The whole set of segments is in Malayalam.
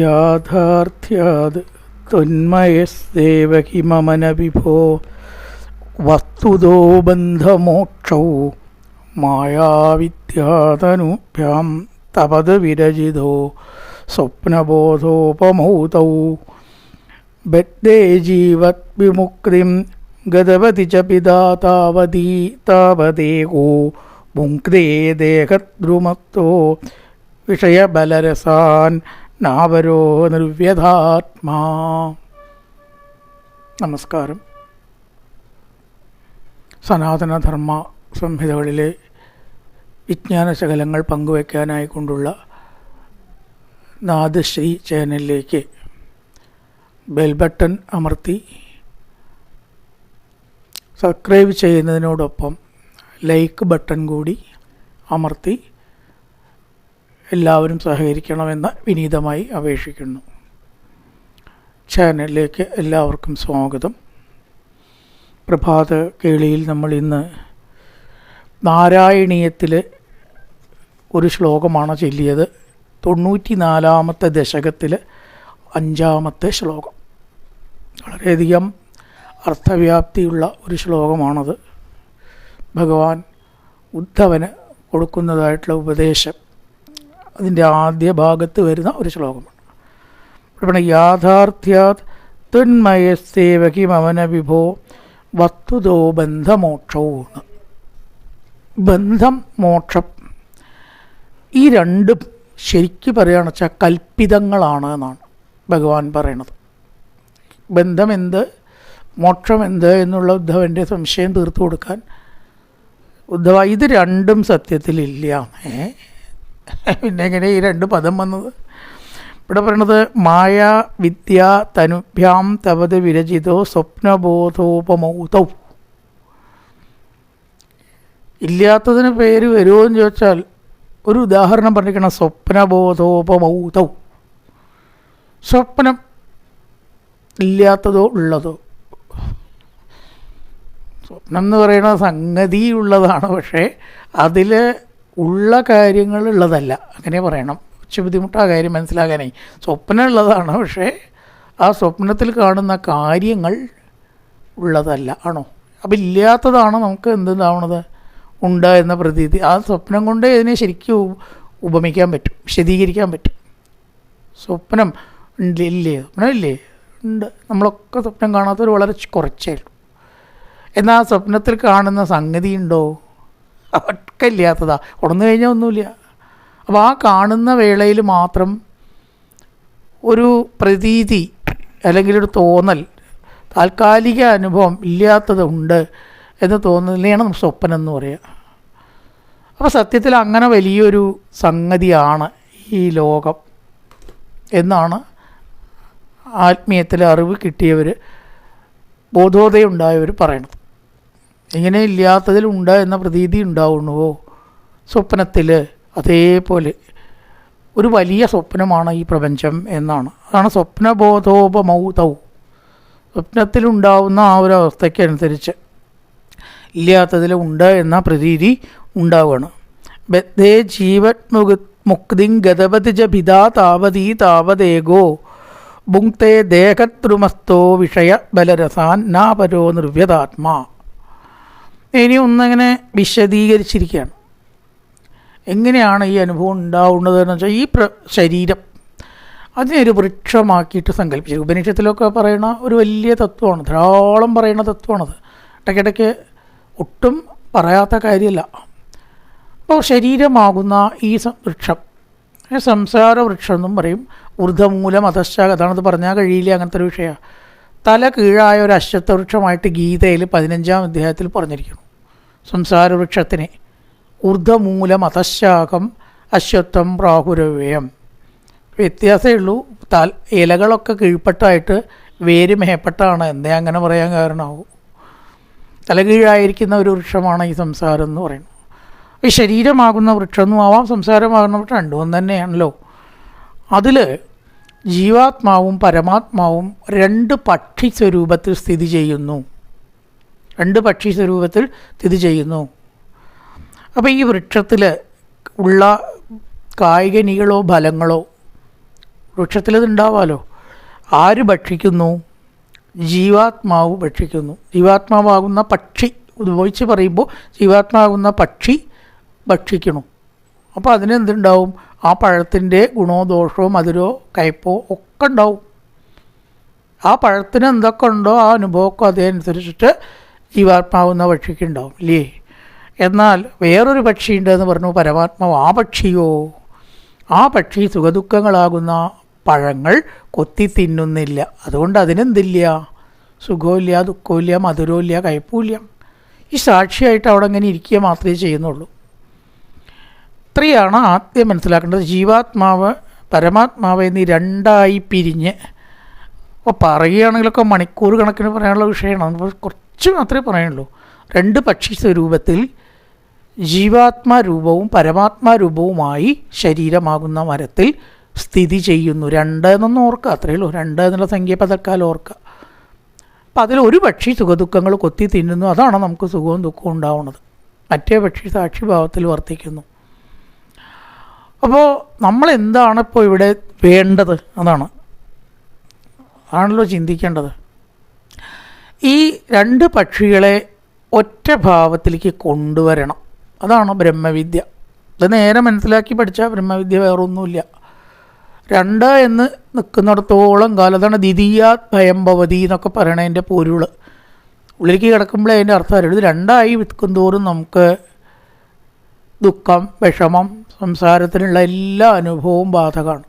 യാഥാർത്ഥ്യാത് ത്വന്മയസ്തേവ ഹി മമ ന വിഭോ വസ്തുതോ ബന്ധമോക്ഷൗ മായാവിദ്യാതനുഭ്യാം തപത് വിരജിതോ സ്വപ്നബോധോപമൗതൗ ബദ്ധേ ജീവത് വിമുക്തിം ഗതവതി ച പിതാ താവതേകോ ഭുങ്ക്തേ ദേഹദ്രുമത്തോ വിഷയബലരസാൻ നാവരോ നിർവ്യഥാത്മാ. നമസ്കാരം. സനാതനധർമ്മ സംഹിതകളിലെ വിജ്ഞാനശകലങ്ങൾ പങ്കുവയ്ക്കാനായിക്കൊണ്ടുള്ള നാദശ്രീ ചാനലിലേക്ക് ബെൽ ബട്ടൺ അമർത്തി സബ്സ്ക്രൈബ് ചെയ്യുന്നതിനോടൊപ്പം ലൈക്ക് ബട്ടൺ കൂടി അമർത്തി എല്ലാവരും സഹകരിക്കണമെന്ന് വിനീതമായി അപേക്ഷിക്കുന്നു. ചാനലിലേക്ക് എല്ലാവർക്കും സ്വാഗതം. പ്രഭാത കേളിയിൽ നമ്മൾ ഇന്ന് നാരായണീയത്തിലെ ഒരു ശ്ലോകമാണ് ചൊല്ലിയത്. 94-ാമത്തെ ദശകത്തിലെ 5-ാമത്തെ ശ്ലോകം. വളരെയധികം അർത്ഥവ്യാപ്തിയുള്ള ഒരു ശ്ലോകമാണത്. ഭഗവാൻ ഉദ്ധവന് കൊടുക്കുന്നതായിട്ടുള്ള ഉപദേശം അതിൻ്റെ ആദ്യ ഭാഗത്ത് വരുന്ന ഒരു ശ്ലോകമാണ്. ഇവിടെ യാഥാർത്ഥ്യാത് ത്വന്മയസ്തേവ ഹി മമ ന വിഭോ വസ്തുതോ ബന്ധമോക്ഷവും. ബന്ധം, മോക്ഷം, ഈ രണ്ടും ശരിക്കും പറയുകയാണെന്ന് വെച്ചാൽ കൽപ്പിതങ്ങളാണ് എന്നാണ് ഭഗവാൻ പറയണത്. ബന്ധം എന്ത്, മോക്ഷം എന്ത് എന്നുള്ള ഉദ്ധവൻ്റെ സംശയം തീർത്തു കൊടുക്കാൻ ഉദ്ധവ ഇത് രണ്ടും സത്യത്തിലില്ല. പിന്നെ എങ്ങനെ ഈ രണ്ട് പദം വന്നത്? ഇവിടെ പറയണത് മായ വിദ്യ തനുഭ്യാം തവത് വിരചിതോ സ്വപ്നബോധോപമൗതൗ. ഇല്ലാത്തതിന് പേര് വരുമോ എന്ന് ചോദിച്ചാൽ ഒരു ഉദാഹരണം പറഞ്ഞിരിക്കണം. സ്വപ്നബോധോപമൗതൗ. സ്വപ്നം ഇല്ലാത്തതോ ഉള്ളതോ? സ്വപ്നം എന്ന് പറയുന്ന സംഗതി ഉള്ളതാണ്, പക്ഷേ അതിൽ ഉള്ള കാര്യങ്ങൾ ഉള്ളതല്ല. അങ്ങനെ പറയണം. കുറച്ച് ബുദ്ധിമുട്ടാ കാര്യം മനസ്സിലാകാനായി. സ്വപ്നം ഉള്ളതാണ്, പക്ഷേ ആ സ്വപ്നത്തിൽ കാണുന്ന കാര്യങ്ങൾ ഉള്ളതല്ല. ആണോ? അപ്പം ഇല്ലാത്തതാണ് നമുക്ക് എന്തുണ്ടാവണത്? ഉണ്ട് എന്ന പ്രതീതി. ആ സ്വപ്നം കൊണ്ട് ഇതിനെ ശരിക്കും ഉപമിക്കാൻ പറ്റും, വിശദീകരിക്കാൻ പറ്റും. സ്വപ്നം ഇല്ലേ? സ്വപ്നം ഇല്ലേ? ഉണ്ട്. നമ്മളൊക്കെ സ്വപ്നം കാണാത്തവർ വളരെ കുറച്ചേ ഉള്ളൂ. എന്നാൽ ആ സ്വപ്നത്തിൽ കാണുന്ന സംഗതി ഉണ്ടോ? ഒക്കെ ഇല്ലാത്തതാ. ഉണർന്നു കഴിഞ്ഞാൽ ഒന്നുമില്ല. അപ്പോൾ ആ കാണുന്ന വേളയിൽ മാത്രം ഒരു പ്രതീതി അല്ലെങ്കിൽ ഒരു തോന്നൽ, താൽക്കാലിക അനുഭവം, ഇല്ലാത്തതുണ്ട് എന്ന് തോന്നുന്നതിനെയാണ് നമ്മൾ സ്വപ്നം എന്ന് പറയുക. അപ്പോൾ സത്യത്തിൽ അങ്ങനെ വലിയൊരു സംഗതിയാണ് ഈ ലോകം എന്നാണ് ആത്മീയത്തിൽ അറിവ് കിട്ടിയവർ, ബോധോദയം ഉണ്ടായവർ പറയണത്. ഇങ്ങനെ ഇല്ലാത്തതിലുണ്ട് എന്ന പ്രതീതി ഉണ്ടാവുന്നുവോ സ്വപ്നത്തിൽ? അതേപോലെ ഒരു വലിയ സ്വപ്നമാണ് ഈ പ്രപഞ്ചം എന്നാണ്. അതാണ് സ്വപ്നബോധോപമൗതൗ. സ്വപ്നത്തിലുണ്ടാവുന്ന ആ ഒരു അവസ്ഥയ്ക്കനുസരിച്ച് ഇല്ലാത്തതിൽ ഉണ്ട് എന്ന പ്രതീതി ഉണ്ടാവുകയാണ്. ബദ്ധേ ജീവത് മുക്തിം ഗതവതി ച പിതാ താവതേകോ ഭുങ്ക്തേ ദേഹദ്രുമസ്തോ വിഷയ ബലരസാൻ നാപരോ നിർവ്യഥാത്മാ. ഇനി ഒന്നങ്ങനെ വിശദീകരിച്ചിരിക്കുകയാണ്. എങ്ങനെയാണ് ഈ അനുഭവം ഉണ്ടാവുന്നതെന്ന് വെച്ചാൽ ഈ ശരീരം അതിനൊരു വൃക്ഷമാക്കിയിട്ട് സങ്കല്പിച്ചു. ഉപനിഷത്തിലൊക്കെ പറയുന്ന ഒരു വലിയ തത്വമാണ്, ധാരാളം പറയുന്ന തത്വമാണത്. ഇടയ്ക്കിടയ്ക്ക് ഒട്ടും പറയാത്ത കാര്യമല്ല. അപ്പോൾ ശരീരമാകുന്ന ഈ വൃക്ഷം സംസാര വൃക്ഷം എന്നും പറയും. ഊർദ്ധമൂലം അധശ്ചാക, അതാണത് പറഞ്ഞാൽ കഴിയില്ല, അങ്ങനത്തെ ഒരു വിഷയമാണ്. തല കീഴായ ഒരു അശ്വത്ഥ വൃക്ഷമായിട്ട് ഗീതയിൽ 15-ാം അധ്യായത്തിൽ പറഞ്ഞിരിക്കുന്നു. സംസാര വൃക്ഷത്തിനെ ഊർദ്ധമൂലം അധശ്ചാകം അശ്വത്ഥം പ്രാഹുരവ്യയം. വ്യത്യാസമേ ഉള്ളൂ. ഇലകളൊക്കെ കീഴ്പ്പെട്ടായിട്ട് വേര് മേപ്പെട്ടാണ്. എന്തേ അങ്ങനെ പറയാൻ കാരണമാവും? തലകീഴായിരിക്കുന്ന ഒരു വൃക്ഷമാണ് ഈ സംസാരം എന്ന് പറയുന്നത്. ഈ ശരീരമാകുന്ന വൃക്ഷമൊന്നും ആവാം, സംസാരമാകുന്ന വൃക്ഷം രണ്ടും ഒന്ന് തന്നെയാണല്ലോ. അതിൽ ജീവാത്മാവും പരമാത്മാവും രണ്ട് പക്ഷി സ്വരൂപത്തിൽ സ്ഥിതി ചെയ്യുന്നു. അപ്പോൾ ഈ വൃക്ഷത്തിൽ ഉള്ള കായികനികളോ ഫലങ്ങളോ വൃക്ഷത്തിലത് ഉണ്ടാവാമല്ലോ. ആര് ഭക്ഷിക്കുന്നു? ജീവാത്മാവ് ഭക്ഷിക്കുന്നു. ജീവാത്മാവാകുന്ന പക്ഷി, ഉദ്ഭവിച്ച് പറയുമ്പോൾ ജീവാത്മാവുന്ന പക്ഷി ഭക്ഷിക്കണം. അപ്പോൾ അതിനെന്തുണ്ടാവും? ആ പഴത്തിൻ്റെ ഗുണോ ദോഷമോ മധുരോ കയ്പോ ഒക്കെ ഉണ്ടാവും. ആ പഴത്തിന് എന്തൊക്കെ ഉണ്ടോ ആ അനുഭവമൊക്കെ അതനുസരിച്ചിട്ട് ജീവാത്മാവുന്ന പക്ഷിക്ക് ഉണ്ടാവും ഇല്ലേ? എന്നാൽ വേറൊരു പക്ഷിയുണ്ടെന്ന് പറഞ്ഞു പരമാത്മാവ്. ആ പക്ഷിയോ, ആ പക്ഷി സുഖദുഃഖങ്ങളാകുന്ന പഴങ്ങൾ കൊത്തി തിന്നുന്നില്ല. അതുകൊണ്ട് അതിനെന്തില്ല? സുഖമില്ല, ദുഃഖമില്ല, മധുരമില്ല, കയ്പുമില്ല. ഈ സാക്ഷിയായിട്ട് അവിടെ അങ്ങനെ ഇരിക്കുക മാത്രമേ ചെയ്യുന്നുള്ളൂ. ഇത്രയാണ് ആദ്യം മനസ്സിലാക്കേണ്ടത്. ജീവാത്മാവ് പരമാത്മാവ് എന്നീ രണ്ടായി പിരിഞ്ഞ്, അപ്പോൾ പറയുകയാണെങ്കിലൊക്കെ മണിക്കൂർ കണക്കിന് പറയാനുള്ള വിഷയമാണ്. അപ്പോൾ കുറച്ച് മാത്രമേ പറയുള്ളൂ. രണ്ട് പക്ഷി സ്വരൂപത്തിൽ ജീവാത്മാരൂപവും പരമാത്മാരൂപവുമായി ശരീരമാകുന്ന മരത്തിൽ സ്ഥിതി ചെയ്യുന്നു. രണ്ട് എന്നൊന്നും ഓർക്കുക, അത്രയേ ഉള്ളൂ. രണ്ട് എന്നുള്ള സംഖ്യ പതക്കാലം ഓർക്കുക. അപ്പം അതിലൊരു പക്ഷി സുഖദുഃഖങ്ങൾ കൊത്തി തിന്നുന്നു. അതാണ് നമുക്ക് സുഖവും ദുഃഖവും ഉണ്ടാവുന്നത്. മറ്റേ പക്ഷി സാക്ഷിഭാവത്തിൽ വർത്തിക്കുന്നു. അപ്പോൾ നമ്മൾ എന്താണ് ഇപ്പോൾ ഇവിടെ വേണ്ടത്? ആണല്ലോ ചിന്തിക്കേണ്ടത്. ഈ രണ്ട് പക്ഷികളെ ഒറ്റ ഭാവത്തിലേക്ക് കൊണ്ടുവരണം. അതാണ് ബ്രഹ്മവിദ്യ. ഇത് നേരെ മനസ്സിലാക്കി പഠിച്ചാൽ ബ്രഹ്മവിദ്യ വേറൊന്നുമില്ല. രണ്ട് എന്ന് നിൽക്കുന്നിടത്തോളം കാലം, അതാണ് ദ്വിതീയാത് ഭയം ഭവതി എന്നൊക്കെ പറയണതിൻ്റെ പൊരുൾ. ഉള്ളിലേക്ക് കിടക്കുമ്പോഴേ അതിൻ്റെ അർത്ഥം അറിയുള്ളൂ. ഇത് രണ്ടായി വിൽക്കും തോറും നമുക്ക് ദുഃഖം, വിഷമം, സംസാരത്തിനുള്ള എല്ലാ അനുഭവവും ബാധകമാണ്.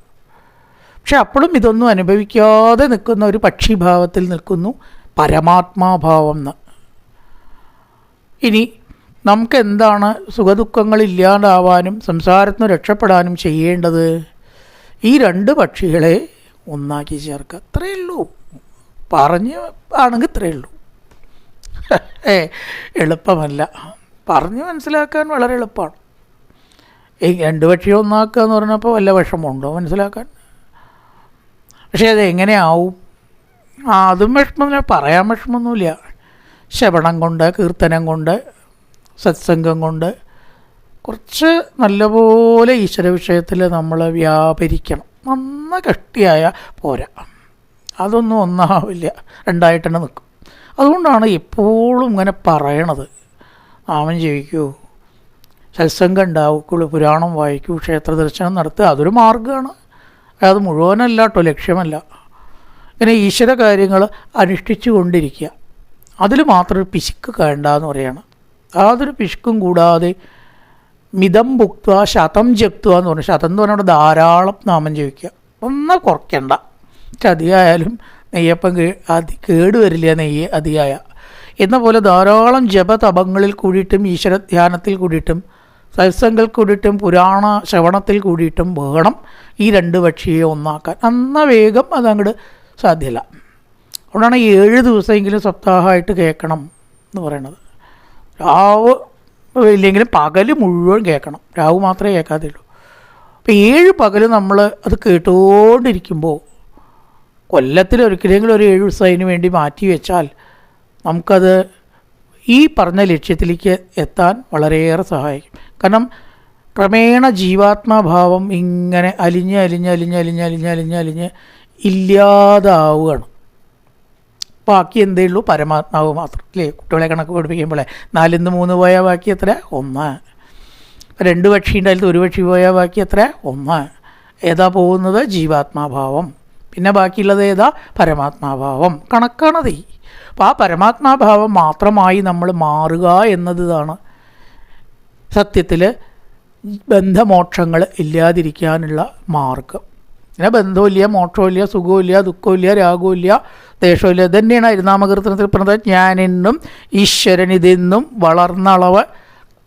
പക്ഷെ അപ്പോഴും ഇതൊന്നും അനുഭവിക്കാതെ നിൽക്കുന്ന ഒരു പക്ഷിഭാവത്തിൽ നിൽക്കുന്നു പരമാത്മാഭാവം എന്ന്. ഇനി നമുക്ക് എന്താണ് സുഖദുഃഖങ്ങളില്ലാതാവാനും സംസാരത്തിന് രക്ഷപ്പെടാനും ചെയ്യേണ്ടത്? ഈ രണ്ട് പക്ഷികളെ ഒന്നാക്കി ചേർക്കുക. അത്രയേ ഉള്ളൂ. പറഞ്ഞ് ആണെങ്കിൽ ഇത്രയേ ഉള്ളൂ. എളുപ്പമല്ല, പറഞ്ഞ് മനസ്സിലാക്കാൻ വളരെ എളുപ്പമാണ്. ഈ രണ്ട് പക്ഷിയെ ഒന്നാക്കുക എന്ന് പറഞ്ഞപ്പോൾ വല്ല വിഷമമുണ്ടോ മനസ്സിലാക്കാൻ? പക്ഷേ അത് എങ്ങനെയാവും? അതും വിഷമമില്ല, പറയാൻ വിഷമമൊന്നുമില്ല. ശ്രവണം കൊണ്ട്, കീർത്തനം കൊണ്ട്, സത്സംഗം കൊണ്ട് കുറച്ച് നല്ലപോലെ ഈശ്വര വിഷയത്തിൽ നമ്മൾ വ്യാപരിക്കണം. നന്ന കഷ്ടിയായ പോരാ, അതൊന്നും ഒന്നാവില്ല, രണ്ടായിട്ട് തന്നെ നിൽക്കും. അതുകൊണ്ടാണ് എപ്പോഴും ഇങ്ങനെ പറയണത്. നാമം ജപിക്കൂ, സത്സംഗം ഉണ്ടാവുള്ളൂ, പുരാണം വായിക്കൂ, ക്ഷേത്ര ദർശനം നടത്തുക. അതൊരു മാർഗ്ഗമാണ്. അത് മുഴുവനല്ല കേട്ടോ, ലക്ഷ്യമല്ല. ഇങ്ങനെ ഈശ്വര കാര്യങ്ങൾ അനുഷ്ഠിച്ചു കൊണ്ടിരിക്കുക. അതിൽ മാത്രം പിശുക്ക് വേണ്ടെന്ന് പറയണം. യാതൊരു പിശുക്കും കൂടാതെ മിതം ഭുക്ത ശതം ജപ്തുക എന്ന് പറഞ്ഞു. ശതം എന്ന് പറഞ്ഞാൽ ധാരാളം നാമം ജപിക്കുക. ഒന്നും കുറയ്ക്കണ്ട. ചതിയായാലും നെയ്യപ്പം കേടുവരില്ല, നെയ്യ് അതിയായ എന്ന പോലെ ധാരാളം ജപതപങ്ങളിൽ കൂടിയിട്ടും ഈശ്വര ധ്യാനത്തിൽ കൂടിയിട്ടും സത്സംഗത്തിൽ കൂടിയിട്ടും പുരാണ ശ്രവണത്തിൽ കൂടിയിട്ടും വേണം ഈ രണ്ട് പക്ഷിയെ ഒന്നാക്കാൻ. എന്നാൽ വേഗം അതങ്ങോട്ട് സാധ്യമല്ല. അതുകൊണ്ടാണ് 7 ദിവസമെങ്കിലും സപ്താഹമായിട്ട് കേൾക്കണം എന്ന് പറയണത്. രാവ് ഇല്ലെങ്കിലും പകൽ മുഴുവൻ കേൾക്കണം. രാവ് മാത്രമേ കേൾക്കാതെയുള്ളൂ. അപ്പോൾ 7 പകൽ നമ്മൾ അത് കേട്ടുകൊണ്ടിരിക്കുമ്പോൾ കൊല്ലത്തിലൊരിക്കലെങ്കിലും ഒരു 7 ദിവസം അതിന് വേണ്ടി മാറ്റി വെച്ചാൽ നമുക്കത് ഈ പറഞ്ഞ ലക്ഷ്യത്തിലേക്ക് എത്താൻ വളരെയേറെ സഹായിക്കും. കാരണം ക്രമേണ ജീവാത്മാഭാവം ഇങ്ങനെ അലിഞ്ഞ് ഇല്ലാതാവുകയാണ്. ബാക്കി എന്തേ ഉള്ളൂ? പരമാത്മാവ് മാത്രം അല്ലേ? കുട്ടികളെ കണക്ക് പഠിപ്പിക്കുമ്പോഴേ 4 × 3 പോയാൽ ബാക്കി എത്ര? 1. 2 പക്ഷി ഉണ്ടായാലും ഒരു പക്ഷി പോയാൽ ബാക്കി എത്ര? 1. ഏതാ പോകുന്നത്? ജീവാത്മാഭാവം. പിന്നെ ബാക്കിയുള്ളത് ഏതാ? പരമാത്മാഭാവം. കണക്കാണത്. അപ്പോൾ ആ പരമാത്മാഭാവം മാത്രമായി നമ്മൾ മാറുക എന്നതാണ് സത്യത്തിൽ ബന്ധമോക്ഷങ്ങൾ ഇല്ലാതിരിക്കാനുള്ള മാർഗം. പിന്നെ ബന്ധമില്ല, മോക്ഷമില്ല, സുഖമില്ല, ദുഃഖമില്ല, രാഗമില്ല, ദേശമില്ല. ഇതന്നെയാണ് ഹരിനാമകീർത്തനത്തിൽ പറഞ്ഞത്. ഞാനെന്നും ഈശ്വരനിതെന്നും വളർന്നളവ്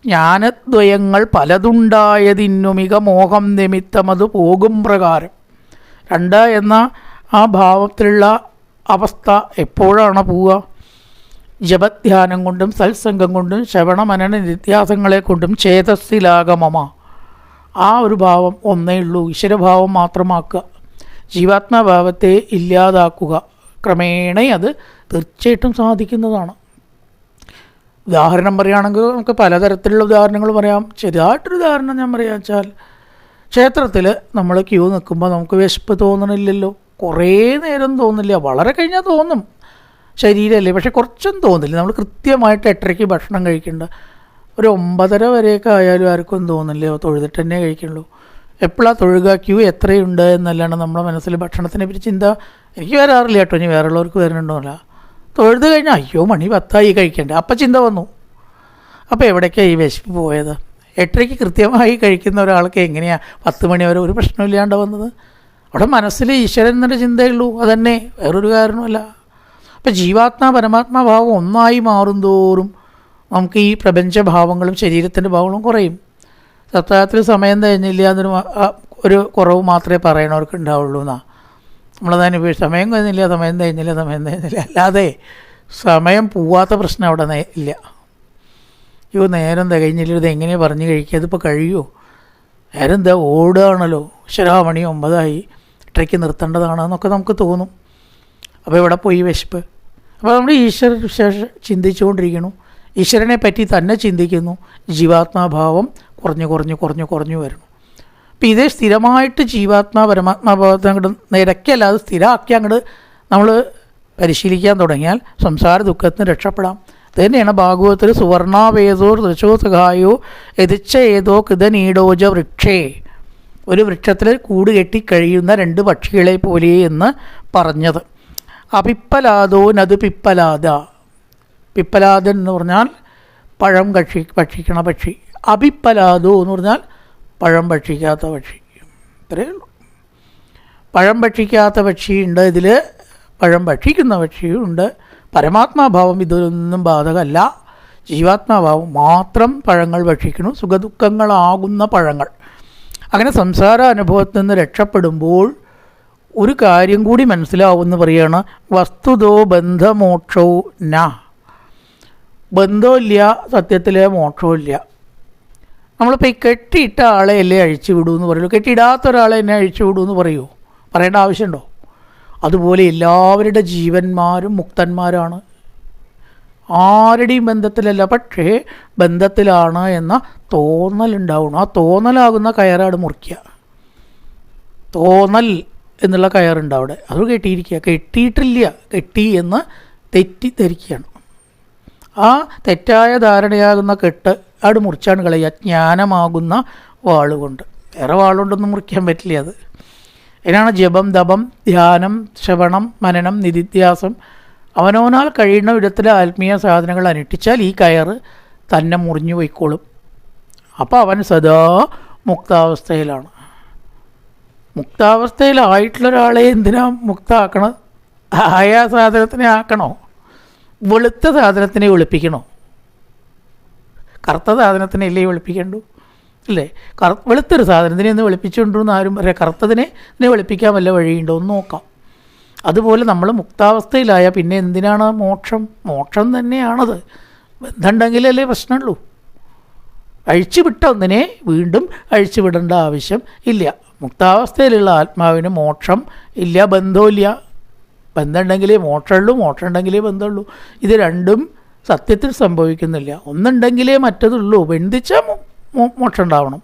ജ്ഞാനദ്വയങ്ങൾ പലതുണ്ടായതിന്നുമിക മോഹം നിമിത്തമത് പോകും പ്രകാരം. 2 എന്ന ആ ഭാവത്തിലുള്ള അവസ്ഥ എപ്പോഴാണ് പോവുക? ജപധ്യാനം കൊണ്ടും സത്സംഗം കൊണ്ടും ശ്രവണമനന നിത്യാസങ്ങളെ കൊണ്ടും ചേതസ്സിലാഗമമ. ആ ഒരു ഭാവം ഒന്നേ ഉള്ളൂ. ഈശ്വരഭാവം മാത്രമാക്കുക, ജീവാത്മാഭാവത്തെ ഇല്ലാതാക്കുക. ക്രമേണ അത് തീർച്ചയായിട്ടും സാധിക്കുന്നതാണ്. ഉദാഹരണം പറയുകയാണെങ്കിൽ നമുക്ക് പലതരത്തിലുള്ള ഉദാഹരണങ്ങൾ പറയാം. ചെറുതായിട്ടൊരു ഉദാഹരണം ഞാൻ പറയാം വെച്ചാൽ, ക്ഷേത്രത്തിൽ നമ്മൾ ക്യൂ നിൽക്കുമ്പോൾ നമുക്ക് വിശപ്പ് തോന്നണില്ലല്ലോ, കുറേ നേരം തോന്നില്ല, വളരെ കഴിഞ്ഞാൽ തോന്നും, ശരീരമല്ലേ, പക്ഷെ കുറച്ചൊന്നും തോന്നില്ല. നമ്മൾ കൃത്യമായിട്ട് 8:30 ഭക്ഷണം കഴിക്കേണ്ട, ഒരു 9:30 വരെയൊക്കെ ആയാലും ആർക്കും തോന്നില്ല, തൊഴുതിട്ട് തന്നെ കഴിക്കുള്ളൂ. എപ്പോഴാണ് തൊഴുക, ക്യൂ എത്രയുണ്ട് എന്നല്ലാണ്ട് നമ്മുടെ മനസ്സിൽ ഭക്ഷണത്തിനെ പറ്റി ചിന്ത എനിക്ക് വരാറില്ല കേട്ടോ. ഇനി വേറെയുള്ളവർക്ക് വരുന്നുണ്ടോല്ല. തൊഴുത് കഴിഞ്ഞാൽ അയ്യോ മണി 10 കഴിക്കണ്ടേ, അപ്പം ചിന്ത വന്നു. അപ്പോൾ എവിടേക്കാണ് ഈ വിശപ്പ് പോയത്? 8:30 കൃത്യമായി കഴിക്കുന്ന ഒരാൾക്ക് എങ്ങനെയാണ് 10 മണി വരെ ഒരു പ്രശ്നമില്ലാണ്ട് വന്നത്? അവിടെ മനസ്സിൽ ഈശ്വരൻ എന്നൊരു ചിന്തയുള്ളൂ, അതന്നെ, വേറൊരു കാരണമല്ല. അപ്പം ജീവാത്മാ പരമാത്മാ ഭാവം ഒന്നായി മാറും തോറും നമുക്ക് ഈ പ്രപഞ്ചഭാവങ്ങളും ശരീരത്തിൻ്റെ ഭാവങ്ങളും കുറയും. സപ്താഹത്തിൽ സമയം കഴിഞ്ഞില്ല എന്നൊരു ഒരു കുറവ് മാത്രമേ പറയണവർക്ക് ഉണ്ടാവുള്ളൂ എന്നാണ് നമ്മളതതിന് സമയം കഴിഞ്ഞില്ല. അല്ലാതെ സമയം പോവാത്ത പ്രശ്നം അവിടെ ഇല്ല. അയ്യോ നേരം തികഞ്ഞില്ല, ഇത് എങ്ങനെയാണ് പറഞ്ഞു കഴിക്കുക, ഇതിപ്പോൾ കഴിയുമോ, നേരം എന്താ ഓടുകയാണല്ലോ, ശരാമണി 9 8:30 നിർത്തേണ്ടതാണെന്നൊക്കെ നമുക്ക് തോന്നും. അപ്പോൾ ഇവിടെ പോയി വിശപ്പ്. അപ്പോൾ നമ്മൾ ഈശ്വര വിശേഷം ചിന്തിച്ചുകൊണ്ടിരിക്കുന്നു, ഈശ്വരനെ പറ്റി തന്നെ ചിന്തിക്കുന്നു, ജീവാത്മാഭാവം കുറഞ്ഞു വരുന്നു. അപ്പോൾ ഇതേ സ്ഥിരമായിട്ട് ജീവാത്മാ പരമാത്മാഭാവത്തെ അങ്ങോട്ട് നിരക്കല്ലാതെ സ്ഥിരമാക്കി അങ്ങോട്ട് നമ്മൾ പരിശീലിക്കാൻ തുടങ്ങിയാൽ സംസാര ദുഃഖത്തിന് രക്ഷപ്പെടാം. ഇത് തന്നെയാണ് ഭാഗവതത്തിൽ സുവർണാവേദോ ദശോ സഹായോ യതിച്ച ഏതോ കൃതനീടോജ വൃക്ഷേ, ഒരു വൃക്ഷത്തിൽ കൂട് കെട്ടി കഴിയുന്ന 2 പക്ഷികളെ പോലെ എന്ന് പറഞ്ഞത്. അപിപ്പലാദോ നത് പിപ്പലാദ, പിപ്പലാദൻ എന്ന് പറഞ്ഞാൽ പഴം ഭക്ഷിക്കണ പക്ഷി, അപിപ്പലാദോ എന്ന് പറഞ്ഞാൽ പഴം ഭക്ഷിക്കാത്ത പക്ഷി. ഇത്രയേ ഉള്ളൂ. പഴം ഭക്ഷിക്കാത്ത പക്ഷിയുണ്ട്, ഇതിൽ പഴം ഭക്ഷിക്കുന്ന പക്ഷിയുണ്ട്. പരമാത്മാഭാവം ഇതൊന്നും ബാധകമല്ല, ജീവാത്മാഭാവം മാത്രം പഴങ്ങൾ ഭക്ഷിക്കുന്നു, സുഖദുഃഖങ്ങളാകുന്ന പഴങ്ങൾ. അങ്ങനെ സംസാര അനുഭവത്തിൽ നിന്ന് രക്ഷപ്പെടുമ്പോൾ ഒരു കാര്യം കൂടി മനസ്സിലാവുമെന്ന് പറയുകയാണ്, വസ്തുതോ ബന്ധമോക്ഷവും ന, ബന്ധമില്ല സത്യത്തിൽ, മോക്ഷമില്ല. നമ്മളിപ്പോൾ ഈ കെട്ടിയിട്ട ആളെ അല്ലേ അഴിച്ചു വിടൂന്ന് പറയുള്ളൂ, കെട്ടിയിടാത്ത ഒരാളെ എന്നെ അഴിച്ചു വിടൂന്ന് പറയുമോ? പറയേണ്ട ആവശ്യമുണ്ടോ? അതുപോലെ എല്ലാവരുടെ ജീവന്മാരും മുക്തന്മാരാണ്, ആരുടെയും ബന്ധത്തിലല്ല, പക്ഷേ ബന്ധത്തിലാണ് എന്ന തോന്നലുണ്ടാവണം. ആ തോന്നലാകുന്ന കയറാട് മുറിക്കുക, തോന്നൽ എന്നുള്ള കയറുണ്ട് അവിടെ, അത് കെട്ടിയിരിക്കുക. കെട്ടിയിട്ടില്ല, കെട്ടി എന്ന് തെറ്റിദ്ധരിക്കുകയാണ്. ആ തെറ്റായ ധാരണയാകുന്ന കെട്ട് അവിടെ മുറിച്ചാണ് കളയുക, ജ്ഞാനമാകുന്ന വാളുകൊണ്ട്. വേറെ വാളുകൊണ്ടൊന്നും മുറിക്കാൻ പറ്റില്ല. അത് ഇതിനാണ് ജപം, ദപം, ധ്യാനം, ശ്രവണം, മനനം, നിധിധ്യാസം. അവനവനാൽ കഴിയുന്ന വിധത്തിൽ ആത്മീയ സാധനങ്ങൾ അനുഷ്ഠിച്ചാൽ ഈ കയറ് തന്നെ മുറിഞ്ഞു പോയിക്കോളും. അപ്പോൾ അവൻ സദാ മുക്താവസ്ഥയിലാണ്. മുക്താവസ്ഥയിലായിട്ടുള്ള ഒരാളെ എന്തിനാ മുക്താക്കണം? ആയ സാധനത്തിനെ ആക്കണോ? വെളുത്ത സാധനത്തിനെ വെളുപ്പിക്കണോ? കറുത്ത സാധനത്തിനെ അല്ലേ വെളുപ്പിക്കണ്ടു? അല്ലേ? വെളുത്തൊരു സാധനത്തിനെ ഒന്ന് വെളുപ്പിച്ചുകൊണ്ടിരുന്ന ആരും പറയാം, കറുത്തതിനെ വെളുപ്പിക്കാൻ വല്ല വഴിയുണ്ടോ എന്ന് നോക്കാം. അതുപോലെ നമ്മൾ മുക്താവസ്ഥയിലായ പിന്നെ എന്തിനാണ് മോക്ഷം? മോക്ഷം തന്നെയാണത്. ബന്ധമുണ്ടെങ്കിലല്ലേ പ്രശ്നമുള്ളൂ. അഴിച്ചുവിട്ട ഒന്നിനെ വീണ്ടും അഴിച്ചുവിടേണ്ട ആവശ്യം ഇല്ല. മുക്താവസ്ഥയിലുള്ള ആത്മാവിന് മോക്ഷം ഇല്ല, ബന്ധമില്ല. ബന്ധമുണ്ടെങ്കിലേ മോക്ഷമുള്ളൂ, മോക്ഷം ഉണ്ടെങ്കിലേ ബന്ധമുള്ളൂ. ഇത് രണ്ടും സത്യത്തിൽ സംഭവിക്കുന്നില്ല. ഒന്നുണ്ടെങ്കിലേ മറ്റതുള്ളൂ. ബന്ധിച്ചാൽ മോക്ഷം ഉണ്ടാവണം.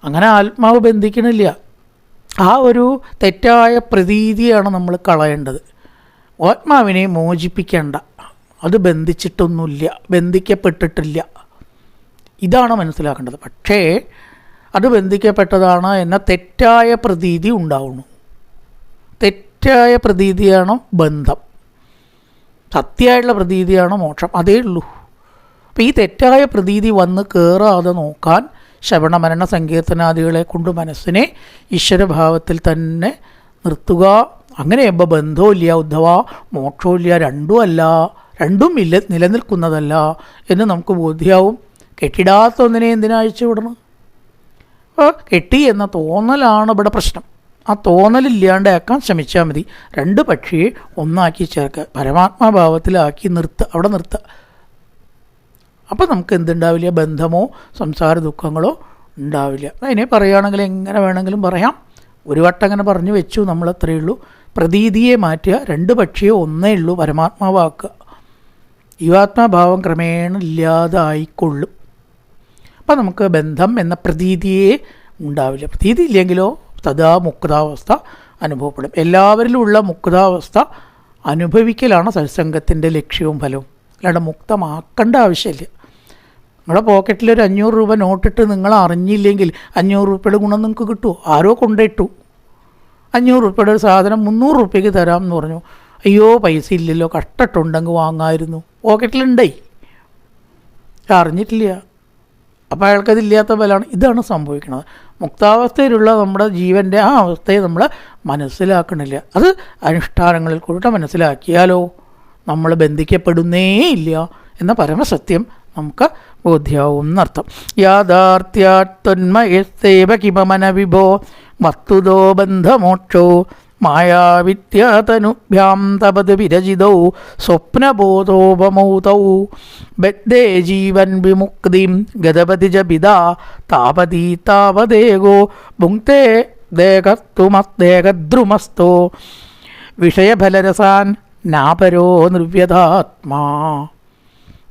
അങ്ങനെ ആത്മാവ് ബന്ധിക്കണില്ല. ആ ഒരു തെറ്റായ പ്രതീതിയാണ് നമ്മൾ കളയേണ്ടത്. ആത്മാവിനെ മോചിപ്പിക്കേണ്ട, അത് ബന്ധിച്ചിട്ടൊന്നുമില്ല, ബന്ധിക്കപ്പെട്ടിട്ടില്ല, ഇതാണ് മനസ്സിലാക്കേണ്ടത്. പക്ഷേ അത് ബന്ധിക്കപ്പെട്ടതാണ് എന്ന തെറ്റായ പ്രതീതി ഉണ്ടാവുന്നു. തെറ്റായ പ്രതീതിയാണ് ബന്ധം, സത്യമായിട്ടുള്ള പ്രതീതിയാണ് മോക്ഷം. അതേ ഉള്ളൂ. അപ്പോൾ ഈ തെറ്റായ പ്രതീതി വന്ന് കയറാതെ നോക്കാൻ ശ്രവണമരണ സങ്കീർത്തനാദികളെ കൊണ്ട് മനസ്സിനെ ഈശ്വരഭാവത്തിൽ തന്നെ നിർത്തുക. അങ്ങനെയാകുമ്പോൾ ബന്ധവുമില്ല, ഉദ്ധവ മോക്ഷവുമില്ല, രണ്ടും നിലനിൽക്കുന്നതല്ല എന്ന് നമുക്ക് ബോധ്യമാവും. കെട്ടിടാത്ത ഒന്നിനെ എന്തിനാ അഴിച്ചു വിടണം? കെട്ടി എന്ന തോന്നലാണ് ഇവിടെ പ്രശ്നം. ആ തോന്നലില്ലാണ്ടാക്കാൻ ശ്രമിച്ചാൽ മതി. 2 പക്ഷിയെ ഒന്നാക്കി ചേർക്കുക, പരമാത്മാഭാവത്തിലാക്കി അവിടെ നിർത്തുക. അപ്പോൾ നമുക്ക് എന്തുണ്ടാവില്ല? ബന്ധമോ സംസാര ദുഃഖങ്ങളോ ഉണ്ടാവില്ല. അതിനെ പറയുകയാണെങ്കിൽ എങ്ങനെ വേണമെങ്കിലും പറയാം. ഒരു വട്ടം അങ്ങനെ പറഞ്ഞു വെച്ചു, നമ്മൾ അത്രയേ ഉള്ളൂ. പ്രതീതിയെ മാറ്റുക, 2 പക്ഷിയെ ഒന്നേ ഉള്ളൂ, പരമാത്മാവാക്കുക. ജീവാത്മാഭാവം ക്രമേണ ഇല്ലാതായിക്കൊള്ളും. അപ്പം നമുക്ക് ബന്ധം എന്ന പ്രതീതിയെ ഉണ്ടാവില്ല. പ്രതീതി ഇല്ലെങ്കിലോ തഥാ മുക്താവസ്ഥ അനുഭവപ്പെടും. എല്ലാവരിലുമുള്ള മുക്താവസ്ഥ അനുഭവിക്കലാണ് സത്സംഗത്തിൻ്റെ ലക്ഷ്യവും ഫലവും. അല്ലാണ്ട് മുക്തമാക്കേണ്ട ആവശ്യമില്ല. നിങ്ങളുടെ പോക്കറ്റിലൊരു 500 രൂപ നോട്ടിട്ട് നിങ്ങൾ അറിഞ്ഞില്ലെങ്കിൽ 500 രൂപയുടെ ഗുണം നിങ്ങൾക്ക് കിട്ടുമോ? ആരോ കൊണ്ടിട്ടു 500 രൂപയുടെ ഒരു സാധനം 300 രൂപയ്ക്ക് തരാമെന്ന് പറഞ്ഞു. അയ്യോ പൈസ ഇല്ലല്ലോ, കഷ്ടട്ടുണ്ടെങ്കിൽ വാങ്ങാമായിരുന്നു. പോക്കറ്റിലുണ്ടായി, അറിഞ്ഞിട്ടില്ല. അപ്പോൾ അയാൾക്കതില്ലാത്ത ബലമാണ്. ഇതാണ് സംഭവിക്കുന്നത്. മുക്താവസ്ഥയിലുള്ള നമ്മുടെ ജീവൻ്റെ ആ അവസ്ഥയെ നമ്മൾ മനസ്സിലാക്കണില്ല. അത് അനുഷ്ഠാനങ്ങളിൽ കൂടെ മനസ്സിലാക്കിയാലോ നമ്മൾ ബന്ധിക്കപ്പെടുന്നേ ഇല്ല എന്ന പരമസത്യം നമുക്ക് ബോധ്യമാവും എന്നർത്ഥം. യാഥാർത്ഥ്യാത്മയസ്തേവ കിമന വിഭോ വസ്തുതോ ബന്ധമോക്ഷോ മായാവിദ്യാതനുഭ്യാം തപത് വിരചിതൗ സ്വപ്നബോധോപമൗതൗ ബദ്ധേ ജീവൻ വിമുക്തിം ഗതപതി ച പിതാ താപതീ താവദേഗോ ഭുങ്ക്തേ ദേഹസ്തുമദ്ദേഹദ്രുമസ്തോ വിഷയഫലരസാൻ നാപരോ നിർവ്യതാത്മാ.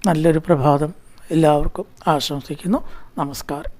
നല്ലൊരു പ്രഭാതം എല്ലാവർക്കും ആശംസിക്കുന്നു. നമസ്കാരം.